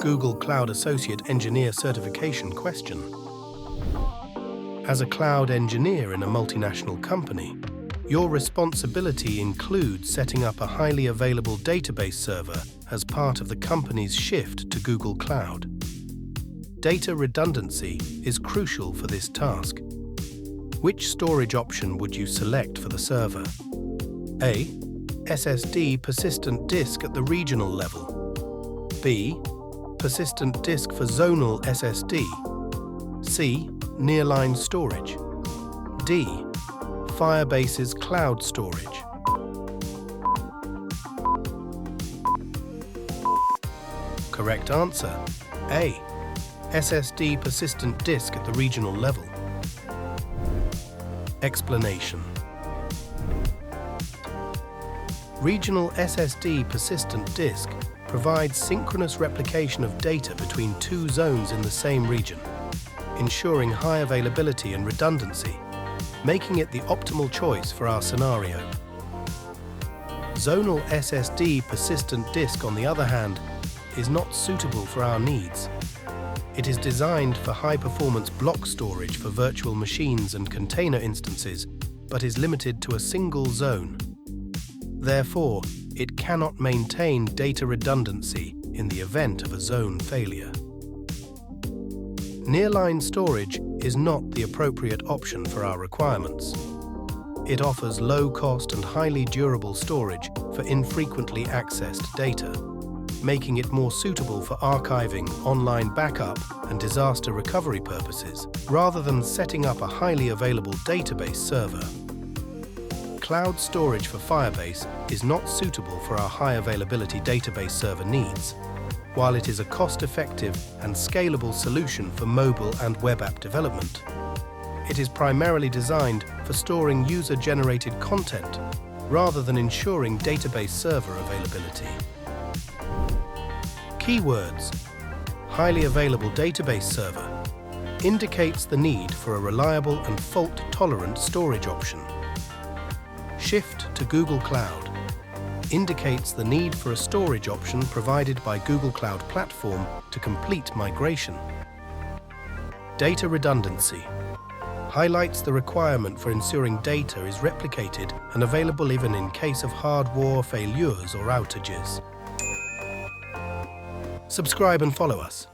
Google Cloud Associate Engineer certification question. As a cloud engineer in a multinational company, your responsibility includes setting up a highly available database server as part of the company's shift to Google Cloud. Data redundancy is crucial for this task. Which storage option would you select for the server? A. SSD persistent disk at the regional level. B. Persistent disk for zonal SSD. C. Nearline storage. D. Firebase's cloud storage. Correct answer: A. SSD persistent disk at the regional level. Explanation. Regional SSD persistent disk provides synchronous replication of data between two zones in the same region, ensuring high availability and redundancy, making it the optimal choice for our scenario. Zonal SSD persistent disk, on the other hand, is not suitable for our needs. It is designed for high-performance block storage for virtual machines and container instances, but is limited to a single zone. Therefore, it cannot maintain data redundancy in the event of a zone failure. Nearline storage is not the appropriate option for our requirements. It offers low-cost and highly durable storage for infrequently accessed data, making it more suitable for archiving, online backup, and disaster recovery purposes, rather than setting up a highly available database server. Cloud storage for Firebase is not suitable for our high availability database server needs, while it is a cost-effective and scalable solution for mobile and web app development. It is primarily designed for storing user-generated content rather than ensuring database server availability. Keywords: highly available database server indicates the need for a reliable and fault-tolerant storage option. Shift to Google Cloud indicates the need for a storage option provided by Google Cloud Platform to complete migration. Data redundancy highlights the requirement for ensuring data is replicated and available even in case of hardware failures or outages. Subscribe and follow us.